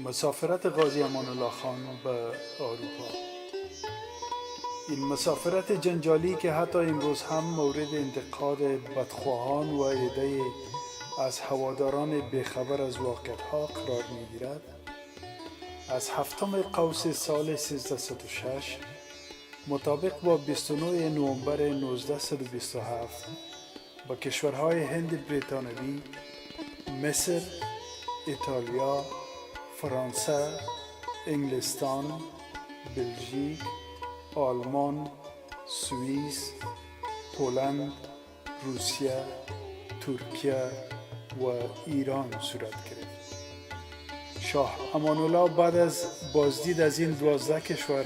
مسافرت غازی امان الله خان به اروپا. این مسافرت جنجالی که حتی امروز هم مورد انتقاد بدخواهان و عده از هواداران بیخبر از واقعیت‌ها قرار می‌گیرد، از هفتم قوس سال 1306 مطابق با 29 نوامبر 1927 با کشورهای هند بریتانوی، مصر، ایتالیا، فرانسه، انگلستان، بلژیک، آلمان، سوئیس، پولند، روسیه، ترکیه و ایران صورت گرفت. شاه امان الله بعد از بازدید از این 12 کشور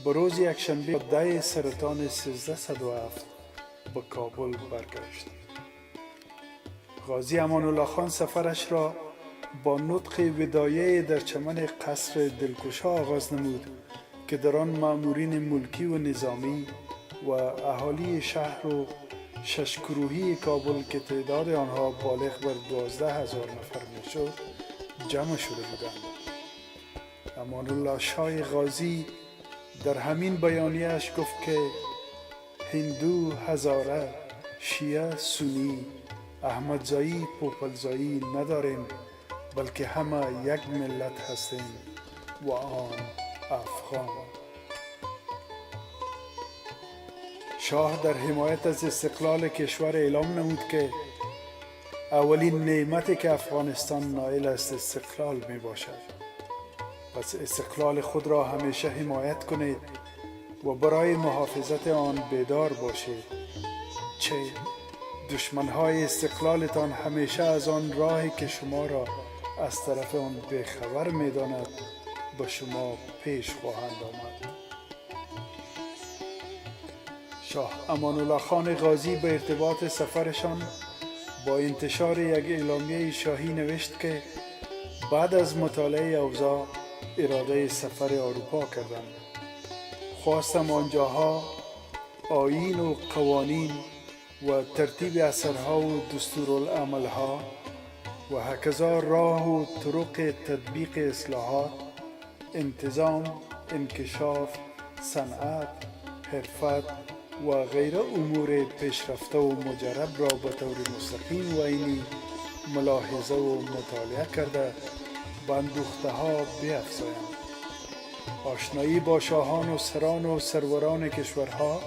به روز یکشنبه 10 سرطان 1307 به کابل برگشت. غازی امان الله خان سفرش را با نطق وداعی در چمن قصر دلکشا آغاز نمود که در آن مامورین ملکی و نظامی و اهالی شهر و ششگروهی کابل که تعداد آنها بالغ بر 12,000 نفر میشد جمع شده بودند. امان الله شاه غازی در همین بیانیه‌اش گفت که هندو، هزاره، شیعه، سنی، احمدزایی، پوپلزایی نداریم، بلکه همه یک ملت هستیم و آن افغان. شاه در حمایت از استقلال کشور اعلام نمود که اولین نعمتی که افغانستان نائل است استقلال می باشد. پس استقلال خود را همیشه حمایت کنید و برای محافظت آن بیدار باشید، چه دشمنهای استقلالتان همیشه از آن راهی که شما را از طرف آن بیخبر می داند به شما پیش خواهند آمد. شاه امان الله خان غازی به ارتباط سفرشان با انتشار یک اعلامیه شاهی نوشت که بعد از مطالعه اوضاع اراده سفر اروپا کردند. خواستم آنجاها آیین و قوانین و ترتیب اثرها و دستورالعملها و هکذا راه و طرق تطبیق اصلاحات، انتظام، انکشاف، صنعت، حرفت و غیره امور پیشرفته و مجرب را به طور مستقیم و عینی ملاحظه و مطالعه کرده به اندوخته ها بیفزایم. آشنایی با شاهان و سران و سروران کشورها،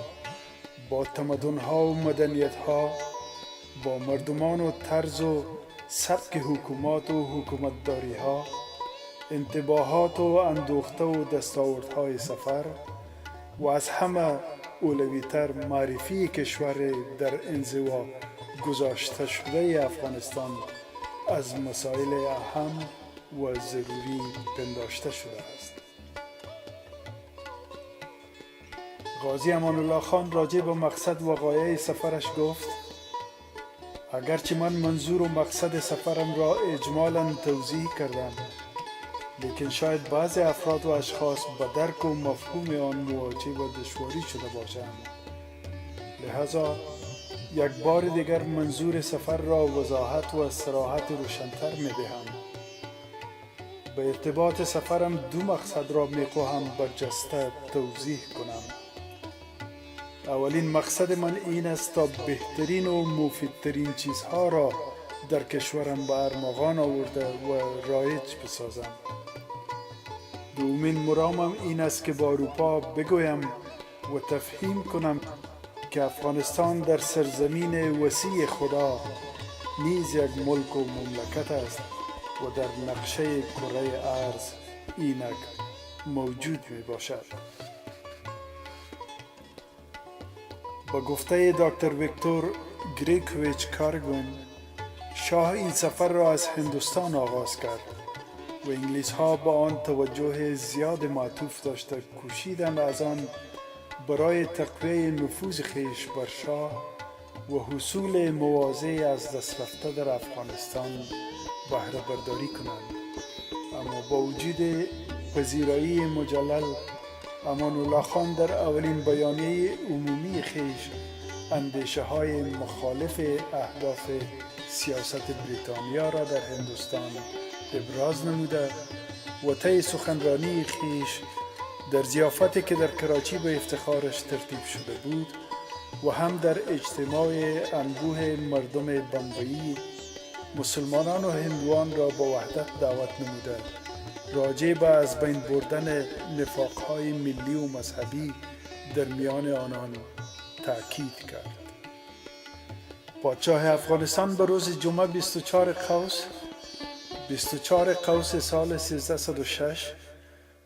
با تمدن‌ها و مدنیت‌ها، با مردمان و طرز و سبک حکومات و حکومتداری‌ها، انتباهات و اندوخته و دستاوردهای سفر و از همه اولویتر معرفی کشور در انزوا گذاشته شده افغانستان از مسائل اهم و ضروری پنداشته شده است. غازی امان الله خان راجع به مقصد و غایه سفرش گفت: اگرچه من منظور و مقصد سفرم را اجمالاً توضیح کردم، لیکن شاید بعض افراد و اشخاص به درک و مفهوم آن مواجه و دشواری شده باشند. لذا یک بار دیگر منظور سفر را وضاحت و صراحت روشن‌تر می‌دهم. به ارتباط سفرم دو مقصد را می‌خواهم برجسته توضیح کنم. اولین مقصد من این است تا بهترین و مفیدترین چیزها را در کشورم به ارمغان آورده و رایج بسازم. دومین مرامم این است که با اروپا بگویم و تفهیم کنم که افغانستان در سرزمین وسیع خدا نیز یک ملک و مملکت است و در نقشه کره ارض اینک موجود می باشد. با گفته دکتر ویکتور گریکویچ کارگون، شاه این سفر را از هندوستان آغاز کرد و انگلیس ها با آن توجه زیاد معطوف داشته کوشیدند از آن برای تقویه نفوذ خویش بر شاه و حصول مواضع از دست رفته در افغانستان بهره برداری کنند. اما با وجود پذیرایی مجلل، امان الله خان در اولین بیانیه عمومی خویش اندیشه های مخالف اهداف سیاست بریتانیا را در هندوستان ابراز نموده و طی سخنرانی خیش در ضیافتی که در کراچی به افتخارش ترتیب شده بود و هم در اجتماع انبوه مردم بمبئی، مسلمانان و هندوان را با وحدت دعوت نموده راجع به از بین بردن نفاقهای ملی و مذهبی در میان آنان تأکید کرد. پادشاه افغانستان به روز جمعه 24 قوس سال 1306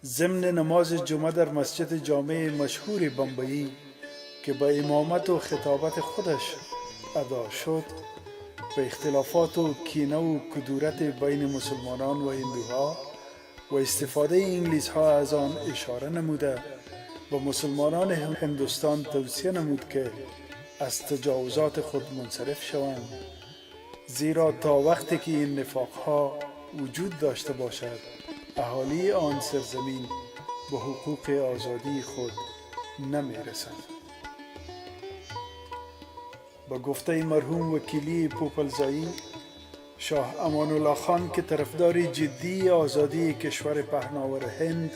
ضمن نماز جمعه در مسجد جامع مشهور بمبئی که به امامت و خطابت خودش ادا شد، به اختلافات و کینه و کدورت بین مسلمانان و هندوها و استفاده انگلیس ها از آن اشاره نموده و مسلمانان هندوستان توصیه نمود که از تجاوزات خود منصرف شوند، زیرا تا وقتی که این نفاق ها وجود داشته باشد اهالی آن سرزمین به حقوق آزادی خود نمی رسند. با گفته مرحوم وکیلی پوپلزایی، شاه امان الله خان که طرفدار جدی آزادی کشور پهناور هند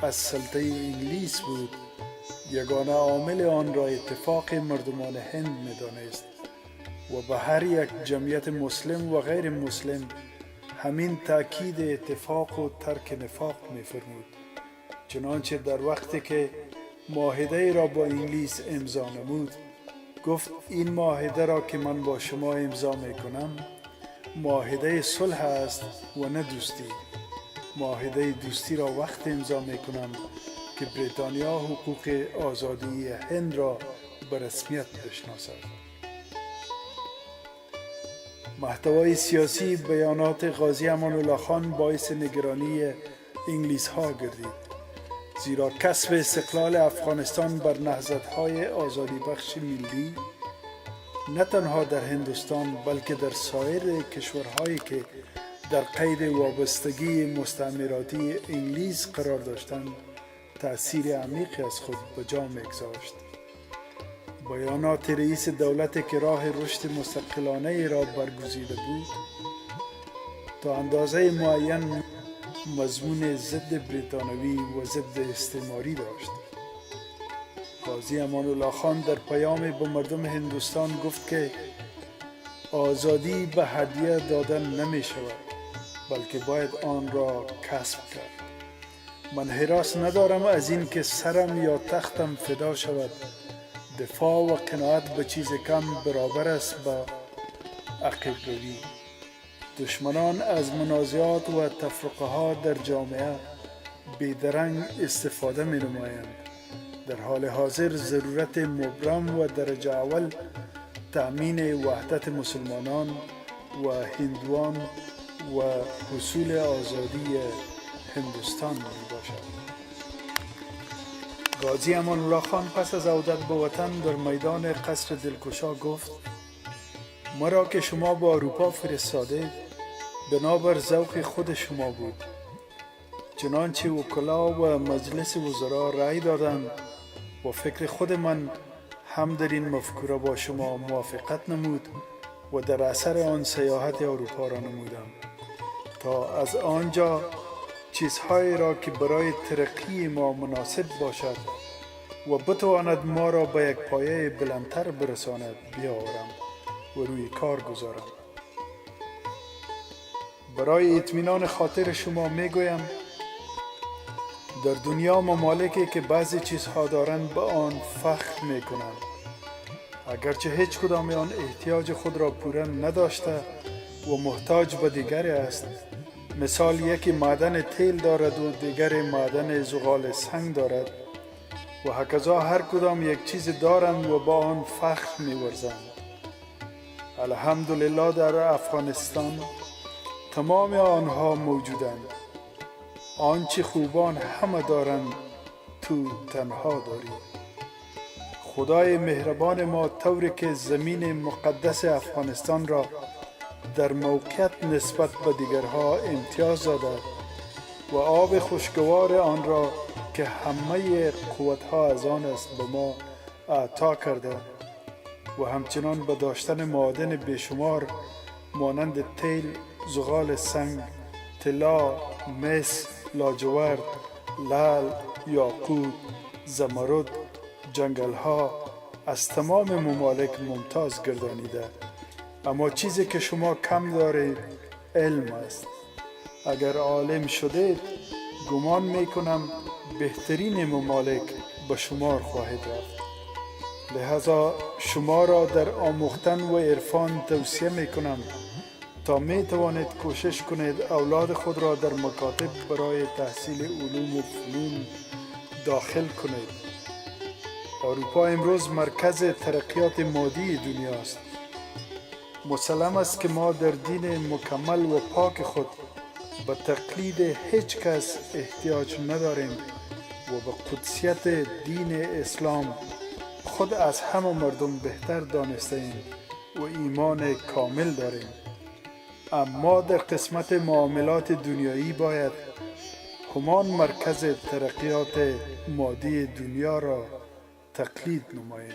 از سلطه انگلیس بود، یگانه عامل آن را اتفاق مردمان هند می دانست و به هر یک جمعیت مسلم و غیر مسلم همین تأکید اتفاق و ترک نفاق می فرمود. چنانچه در وقتی که معاهده را با انگلیس امضا نمود، گفت این معاهده را که من با شما امضا می کنم معاهده صلح است و نه دوستی. معاهده دوستی را وقت امضا می کنم که بریتانیا حقوق آزادی هند را به رسمیت بشناسد. محتوای سیاسی بیانات غازی امان الله خان باعث نگرانی انگلیس ها گردید، زیرا کسب استقلال افغانستان بر نهضت‌های آزادی بخش ملی نه تنها در هندوستان بلکه در سایر کشورهایی که در قید وابستگی مستعمراتی انگلیس قرار داشتند تأثیر عمیقی از خود به جا می‌گذاشت. بیانات رئیس دولت که راه رشد مستقلانه را برگزیده بود تا اندازه معین مضمون ضد بریتانوی و ضد استعماری داشت. غازی امان الله خان در پیام به مردم هندوستان گفت که آزادی به هدیه دادن نمی شود بلکه باید آن را کسب کرد. من هراس ندارم از این که سرم یا تختم فدا شود. دفاع و قناعت به چیز کم برابر است با عقب روی. دشمنان از منازعات و تفرقه ها در جامعه بیدرنگ استفاده می نمایند. در حال حاضر ضرورت مبرم و درجه اول تأمین وحدت مسلمانان و هندوان و حصول آزادی هندوستان می باشد. غازی امان الله خان پس از عودت به وطن در میدان قصر دلکشا گفت: مرا که شما به اروپا فرستاده بنابر ذوق خود شما بود، چنانچه وکلا و مجلس وزرا رأی دادند و فکر خود من هم در این مفکوره با شما موافقت نمود و در اثر آن سیاحت اروپا را نمودم تا از آنجا چیزهایی را که برای ترقی ما مناسب باشد و بتواند ما را به یک پایه بلندتر برساند بیاورم و روی کار گذارم. برای اطمینان خاطر شما میگویم در دنیا ممالکی که بعضی چیزها دارند به آن فخر میکنند، اگرچه هیچ کدام آن احتیاج خود را پوره نداشته و محتاج به دیگری است. مثال یکی معدن تیل دارد و دیگر معدن زغال سنگ دارد و هکذا هر کدام یک چیز دارند و با آن فخر می‌ورزند. الحمدلله در افغانستان تمام آنها موجودند. آنچه خوبان همه دارند تو تنها داری. خدای مهربان ما طوری که زمین مقدس افغانستان را در موقعیت نسبت به دیگرها امتیاز داده و آب خوشگوار آن را که همه قوتها از آن است به ما عطا کرده و همچنان به داشتن معادن بیشمار مانند تیل، زغال سنگ، طلا، مس لاجورد، لعل، یاقوت، زمرد، جنگل ها از تمام ممالک ممتاز گردانیده. اما چیزی که شما کم دارید علم است. اگر عالم شدید گمان می کنم بهترین ممالک به شمار خواهید رفت. لذا شما را در آموختن و عرفان توصیه می کنم تا می توانید کوشش کنید اولاد خود را در مکاتب برای تحصیل علوم و فنون داخل کنید. اروپا امروز مرکز ترقیات مادی دنیاست. مسلم است که ما در دین مکمل و پاک خود به تقلید هیچ کس احتیاج نداریم و به قدسیت دین اسلام خود از همه مردم بهتر دانسته ایم و ایمان کامل داریم. اما در قسمت معاملات دنیایی باید همان مرکز ترقیات مادی دنیا را تقلید نماییم.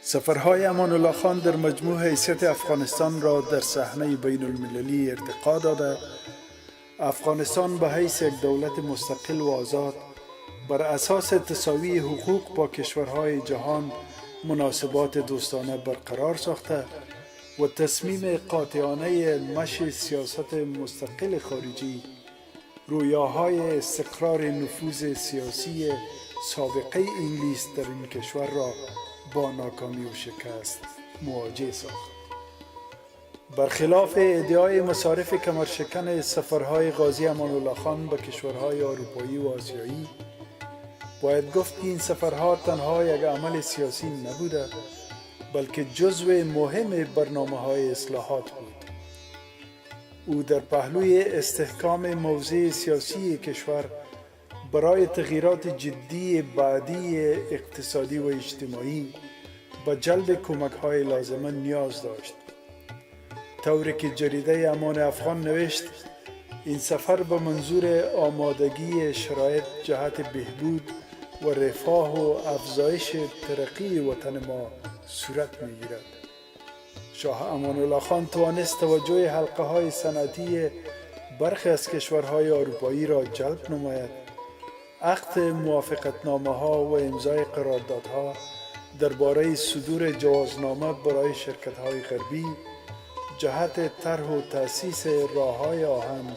سفرهای امان الله خان در مجموع حیثیت افغانستان را در صحنه بین المللی ارتقا داده. افغانستان به حیث یک دولت مستقل و آزاد بر اساس تساوی حقوق با کشورهای جهان مناسبات دوستانه برقرار ساخته و تصمیم قاطعانه مشی سیاست مستقل خارجی رویاهای استقرار نفوذ سیاسی سابقه انگلیس در این کشور را با ناکامی و شکست مواجه ساخت. برخلاف ادعای مصارف کمرشکن سفرهای غازی امان الله خان به کشورهای اروپایی و آسیایی، باید گفت که این سفرها تنها یک عمل سیاسی نبوده بلکه جزو مهم برنامه‌های اصلاحات بود. او در پهلوی استحکام موضع سیاسی کشور برای تغییرات جدی بعدی اقتصادی و اجتماعی به جلب کمک‌های لازمه نیاز داشت. طوری که جریده امان افغان نوشت این سفر به منظور آمادگی شرایط جهت بهبود و رفاه و افزایش ترقی وطن ما صورت می‌گیرد. شاه امان الله خان توانست توجه حلقه های صنعتی برخی از کشورهای اروپایی را جلب نماید. عقد موافقتنامه ها و امضای قراردادها درباره صدور جوازنامه برای شرکت های غربی جهت طرح و تأسیس راه‌های آهن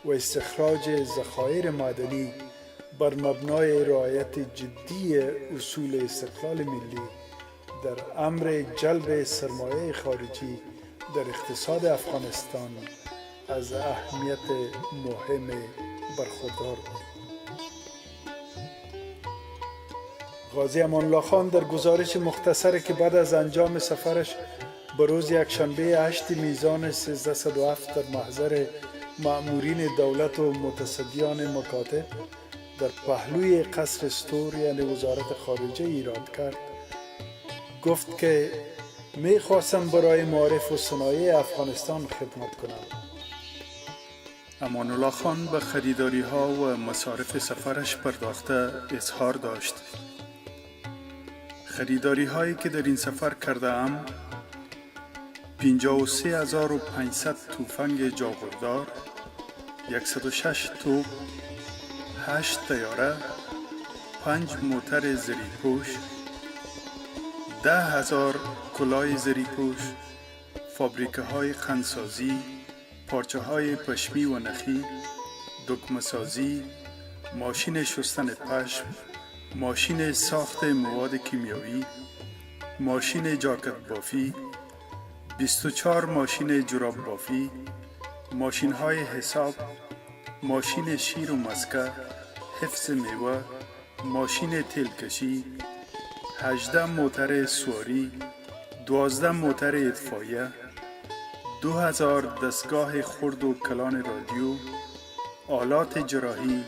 و استخراج ذخایر معدنی بر مبنای رعایت جدی اصول استقلال ملی در امر جلب سرمایه خارجی در اقتصاد افغانستان از اهمیت مهم برخوردار بود. غازی امان الله خان در گزارش مختصری که بعد از انجام سفرش به روز یکشنبه 8 میزان 1307 در محضر مأمورین دولت و متصدیان مکاتب در پهلوی قصر استور یعنی وزارت خارجه ایراد کرد، گفت که می خواستم برای معارف و صنایع افغانستان خدمت کنم. امان الله خان به خریداری ها و مصارف سفرش پرداخته اظهار داشت. خریداری هایی که در این سفر کرده ام 53500 تفنگ جاغوردار، 106 توپ، 8 طیاره، 5 موتر زریپوش، 10,000 کلاه زریپوش، فابریکه های قندسازی، پارچه های پشمی و نخی، دکمه سازی، ماشین شستن پشم، ماشین ساخت مواد کیمیایی، ماشین جاکت بافی، 24 ماشین جوراب بافی، ماشین های حساب، ماشین شیر و مسکه، حفظ میوه، ماشین تیلکشی، 18 موتر سواری، 12 موتر اطفائیه، 2000 دستگاه خرد و کلان رادیو، آلات جراحی،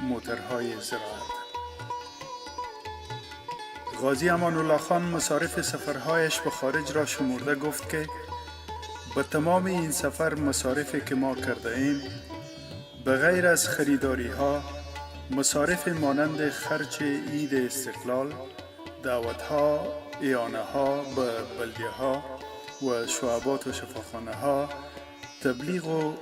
موترهای زراعت. غازی امان الله خان مصارف سفرهایش به خارج را شمرده گفت که به تمام این سفر مصارفی که ما کرده ایم به غیر از خریداری ها مصارف مانند خرج عید استقلال، دعوت ها، اعانه ها به بلدیه ها و شعبات و شفاخانه ها، تبلیغ و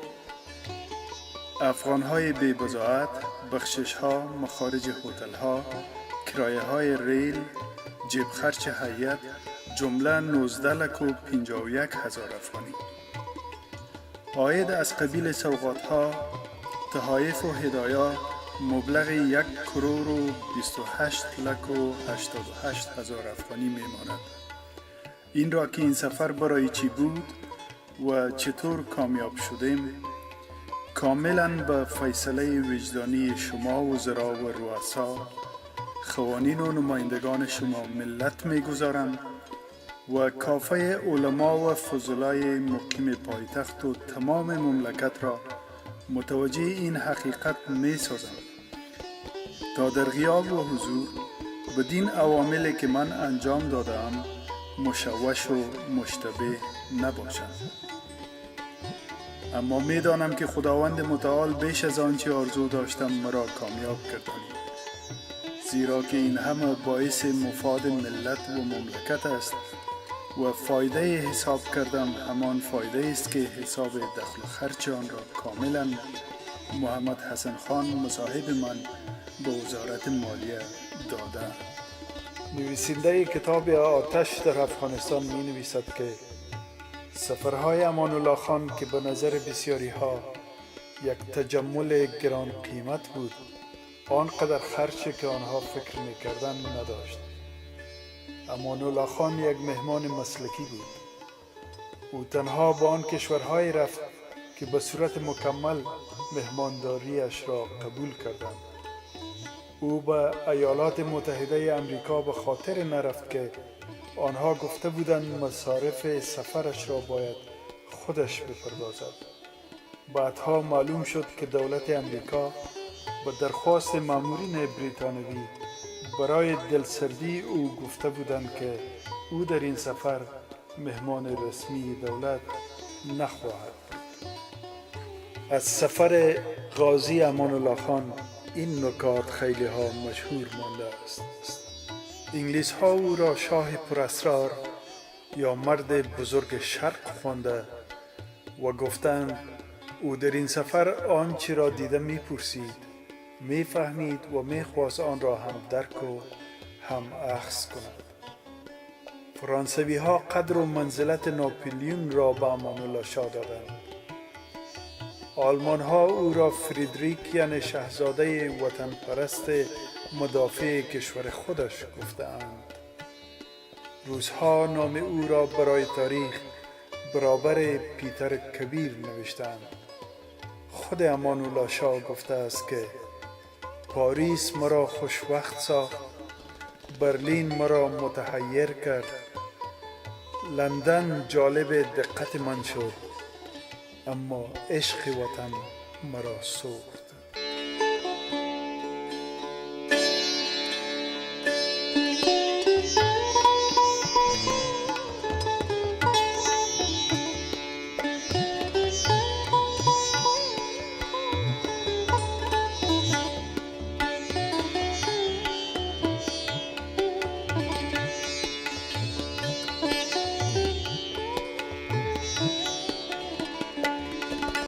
افغانهای بی بضاعت، بخشش ها، مخارج هتل ها، کرایه های ریل، جیب خرچ هیئت، جمله 19 لک و 51 هزار افغانی. عاید از قبیل سوغات ها، تحایف و هدایا مبلغ 1 کرور و 28 لک و 88 هزار افغانی می ماند. این را که این سفر برای چی بود و چطور کامیاب شدیم کاملا به فیصله وجدانی شما وزرا و رؤسا، خوانین و نمایندگان شما ملت می گذارم و کافه علما و فضلای مقیم پایتخت و تمام مملکت را متوجه این حقیقت می سازم تا در غیاب و حضور بدین عواملی که من انجام دادم مشوش و مشتبه نباشند. اما می دانم که خداوند متعال بیش از آنچه آرزو داشتم مرا کامیاب گردانید، زیرا که این همه باعث مفاد ملت و مملکت است و فایده حساب کردم همان فایده است که حساب دخل و خرچ آن را کاملا محمد حسن خان مصاحب من به وزارت مالیه داده. نویسنده کتاب آتش در افغانستان می نویسد که سفرهای امان الله خان که به نظر بسیاری ها یک تجمل گران قیمت بود، آنقدر خرچی که آنها فکر می کردن نداشت. امان الله خان یک مهمان مسلکی بود. او تنها به آن کشورهای رفت که به صورت مکمل مهمانداریش را قبول کردند. او به ایالات متحده امریکا به خاطر نرفت که آنها گفته بودند مصارف سفرش را باید خودش بپردازد. بعدها معلوم شد که دولت امریکا به درخواست مامورین بریتانوی برای دلسردی او گفته بودند که او در این سفر مهمان رسمی دولت نخواهد. از سفر غازی امان الله خان این نکات خیلی ها مشهور مانده است. انگلیس ها او را شاه پراسرار یا مرد بزرگ شرق خوانده و گفتند او در این سفر آنچه را دیده میپرسید، میفهمید و میخواست آن را هم درک و هم اخذ کند. فرانسوی ها قدر و منزلت ناپلیون را به امان الله شاه دادند. آلمان ها او را فریدریک یعنی شاهزاده وطن پرست مدافع کشور خودش گفتند. روس ها نام او را برای تاریخ برابر پیتر کبیر نوشتند. خود امان الله شاه گفته است که پاریس مرا خوشوقت ساخت، برلین مرا متحیر کرد، لندن جالب دقت من شد، اما عشق وطن مرا سوخت.